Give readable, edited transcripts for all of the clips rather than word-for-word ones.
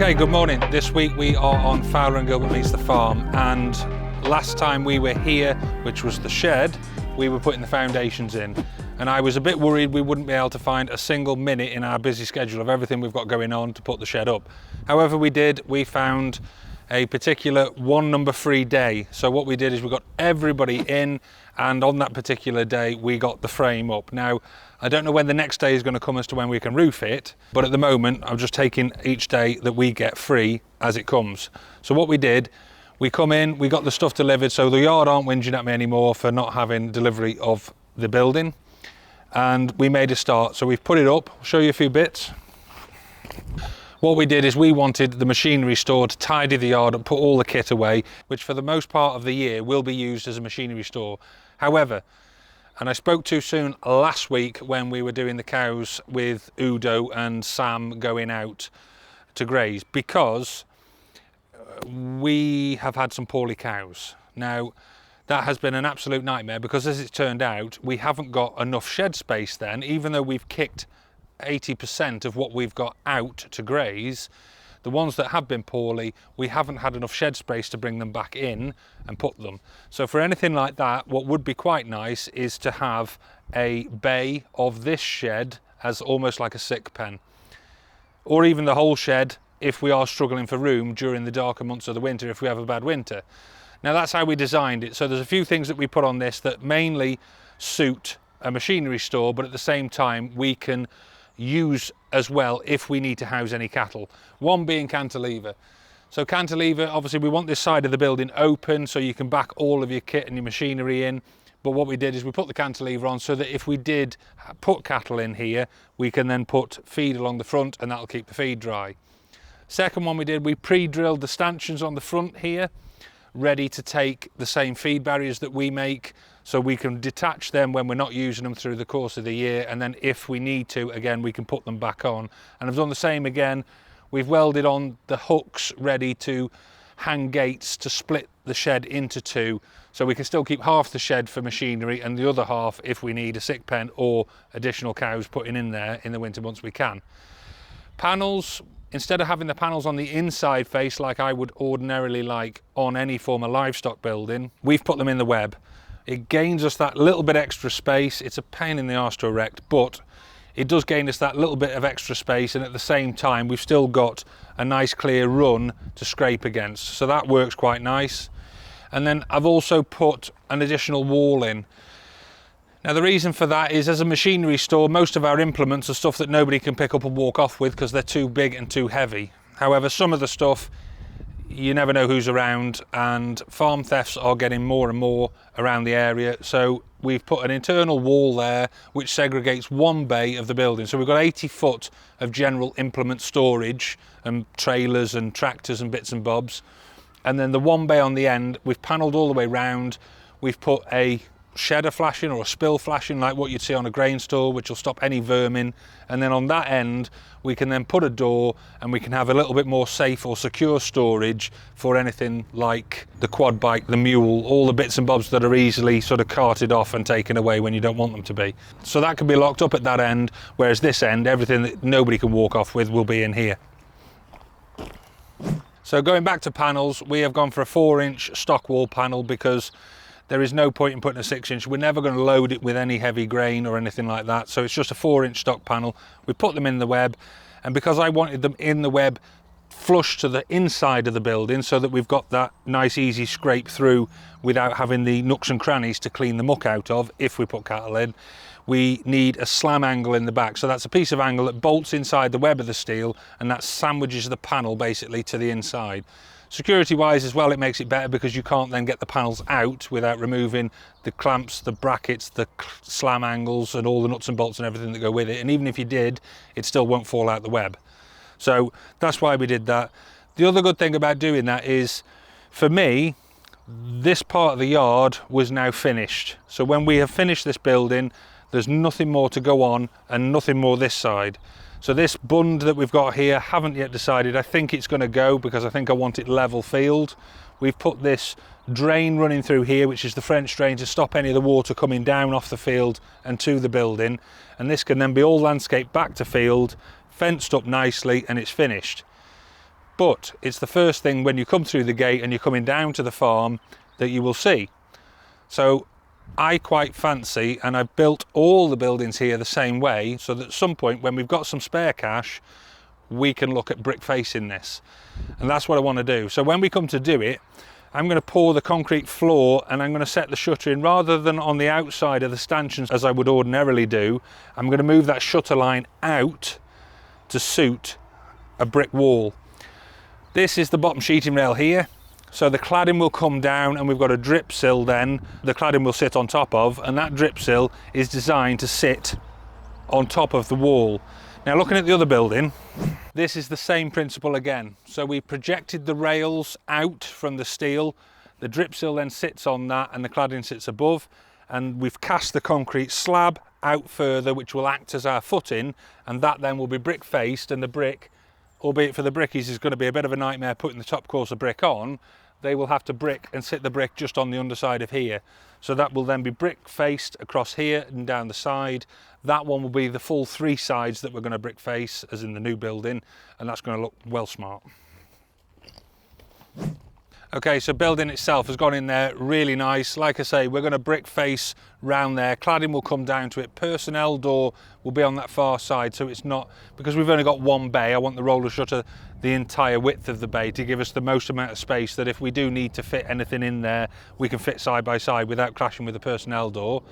Okay, good morning. This week we are on Fowler Gilbert Meets the Farm, and last time we were here, which was the shed, we were putting the foundations in, and I was a bit worried we wouldn't be able to find a single minute in our busy schedule of everything we've got going on to put the shed up. However, we did. We found a particular one number free day. So what we did is we got everybody in, and on that particular day we got the frame up. Now, I don't know when the next day is going to come as to when we can roof it, but at the moment I'm just taking each day that we get free as it comes. So what we did, we come in, we got the stuff delivered, so the yard aren't whinging at me anymore for not having delivery of the building, and we made a start. So we've put it up. I'll show you a few bits. What we did is we wanted the machinery store to tidy the yard and put all the kit away, which for the most part of the year will be used as a machinery store. However, and I spoke too soon last week when we were doing the cows with Udo and Sam going out to graze, because we have had some poorly cows. Now, that has been an absolute nightmare, because as it's turned out, we haven't got enough shed space then, even though we've kicked 80% of what we've got out to graze. The ones that have been poorly, we haven't had enough shed space to bring them back in and put them. So for anything like that, what would be quite nice is to have a bay of this shed as almost like a sick pen, or even the whole shed if we are struggling for room during the darker months of the winter, if we have a bad winter. Now, that's how we designed it. So there's a few things that we put on this that mainly suit a machinery store, but at the same time we can use as well if we need to house any cattle. One being cantilever. So cantilever, obviously we want this side of the building open so you can back all of your kit and your machinery in, but what we did is we put the cantilever on so that if we did put cattle in here, we can then put feed along the front, and that'll keep the feed dry. Second one we did, we pre-drilled the stanchions on the front here, ready to take the same feed barriers that we make, so we can detach them when we're not using them through the course of the year, and then if we need to, again, we can put them back on. And I've done the same again. We've welded on the hooks ready to hang gates to split the shed into two, so we can still keep half the shed for machinery and the other half if we need a sick pen or additional cows putting in there in the winter months we can. Panels, instead of having the panels on the inside face like I would ordinarily like on any form of livestock building, we've put them in the web. It gains us that little bit extra space. It's a pain in the arse to erect, but it does gain us that little bit of extra space, and at the same time we've still got a nice clear run to scrape against, so that works quite nice. And then I've also put an additional wall in. Now, the reason for that is, as a machinery store, most of our implements are stuff that nobody can pick up and walk off with because they're too big and too heavy. However, some of the stuff, you never know who's around, and farm thefts are getting more and more around the area. So we've put an internal wall there which segregates one bay of the building. So we've got 80 foot of general implement storage and trailers and tractors and bits and bobs. And then the one bay on the end, we've panelled all the way round. We've put a shedder flashing or a spill flashing like what you'd see on a grain store, which will stop any vermin. And then on that end we can then put a door, and we can have a little bit more safe or secure storage for anything like the quad bike, the mule, all the bits and bobs that are easily sort of carted off and taken away when you don't want them to be. So that can be locked up at that end, whereas this end, everything that nobody can walk off with will be in here. So going back to panels, we have gone for a 4-inch stock wall panel because there is no point in putting a 6-inch. We're never going to load it with any heavy grain or anything like that. So it's just a 4-inch stock panel. We put them in the web, and because I wanted them in the web flush to the inside of the building so that we've got that nice easy scrape through without having the nooks and crannies to clean the muck out of if we put cattle in, we need a slam angle in the back. So that's a piece of angle that bolts inside the web of the steel, and that sandwiches the panel basically to the inside. Security wise as well, it makes it better because you can't then get the panels out without removing the clamps, the brackets, the slam angles and all the nuts and bolts and everything that go with it. And even if you did, it still won't fall out the web. So that's why we did that. The other good thing about doing that is, for me, this part of the yard was now finished. So when we have finished this building, there's nothing more to go on and nothing more this side. So this bund that we've got here, haven't yet decided. I think it's going to go because I think I want it level field. We've put this drain running through here, which is the French drain, to stop any of the water coming down off the field and to the building. And this can then be all landscaped back to field, fenced up nicely, and it's finished. but it's the first thing when you come through the gate and you're coming down to the farm that you will see. So I quite fancy, and I've built all the buildings here the same way, so that at some point when we've got some spare cash, we can look at brick facing this. And that's what I want to do. So when we come to do it, I'm going to pour the concrete floor and I'm going to set the shutter in rather than on the outside of the stanchions as I would ordinarily do. I'm going to move that shutter line out to suit a brick wall. This is the bottom sheeting rail here. So the cladding will come down and we've got a drip sill then the cladding will sit on top of, and that drip sill is designed to sit on top of the wall. Now looking at the other building, this is the same principle again. So we projected the rails out from the steel, the drip sill then sits on that and the cladding sits above, and we've cast the concrete slab out further which will act as our footing, and that then will be brick faced, and the brick, albeit for the brickies, is going to be a bit of a nightmare putting the top course of brick on. They will have to brick and sit the brick just on the underside of here. So that will then be brick faced across here and down the side. That one will be the full 3 sides that we're going to brick face as in the new building, and that's going to look well smart. Okay, so building itself has gone in there really nice. Like I say, we're going to brick face round there. Cladding will come down to it. Personnel door will be on that far side, so it's not, because we've only got one bay, I want the roller shutter the entire width of the bay to give us the most amount of space that if we do need to fit anything in there, we can fit side by side without clashing with the personnel door.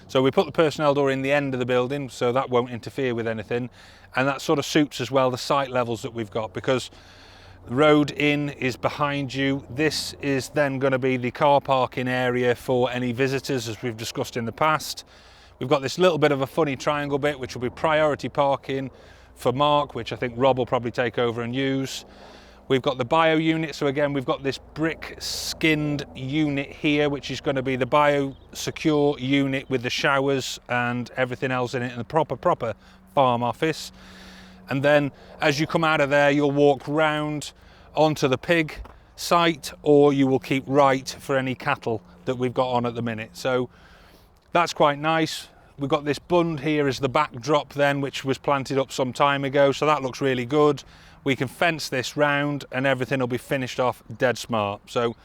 So we put the personnel door in the end of the building, so that won't interfere with anything. And that sort of suits as well the site levels that we've got, because the road in is behind you. This is then going to be the car parking area for any visitors, as we've discussed in the past. We've got this little bit of a funny triangle bit, which will be priority parking for Mark, which I think Rob will probably take over and use. We've got the bio unit, so again we've got this brick skinned unit here, which is going to be the bio secure unit with the showers and everything else in it, and the proper farm office. And then as you come out of there, you'll walk round onto the pig site, or you will keep right for any cattle that we've got on at the minute. So that's quite nice. We've got this bund here as the backdrop then, which was planted up some time ago, so that looks really good. We can fence this round and everything will be finished off dead smart. So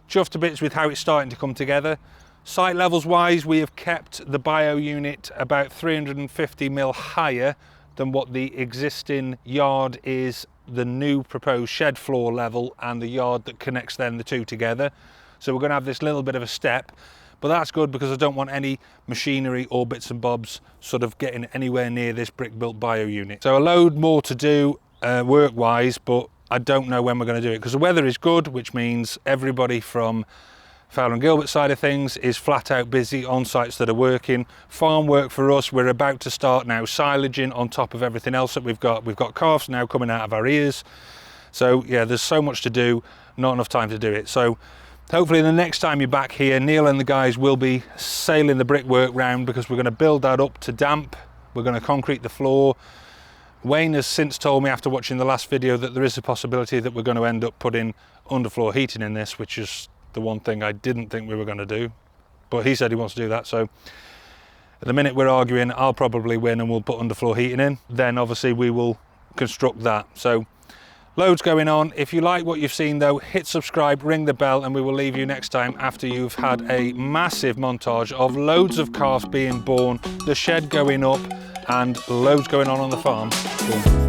chuffed to bits with how it's starting to come together. Site levels wise, we have kept the bio unit about 350 mil higher than what the existing yard is, the new proposed shed floor level, and the yard that connects then the two together. So we're going to have this little bit of a step, but that's good because I don't want any machinery or bits and bobs sort of getting anywhere near this brick built bio unit. So a load more to do work wise, but I don't know when we're going to do it because the weather is good, which means everybody from Fowler and Gilbert side of things is flat out busy on sites that are working. Farm work for us, we're about to start now silaging on top of everything else that we've got. We've got calves now coming out of our ears. So yeah, there's so much to do, not enough time to do it. So hopefully the next time you're back here, Neil and the guys will be sailing the brickwork round, because we're going to build that up to damp. We're going to concrete the floor. Wayne has since told me after watching the last video that there is a possibility that we're going to end up putting underfloor heating in this, which is the one thing I didn't think we were going to do, but he said he wants to do that. So at the minute we're arguing, I'll probably win and we'll put underfloor heating in, then obviously we will construct that. So loads going on. If you like what you've seen though, hit subscribe, ring the bell, and we will leave you next time after you've had a massive montage of loads of calves being born, the shed going up, and loads going on the farm. Boom.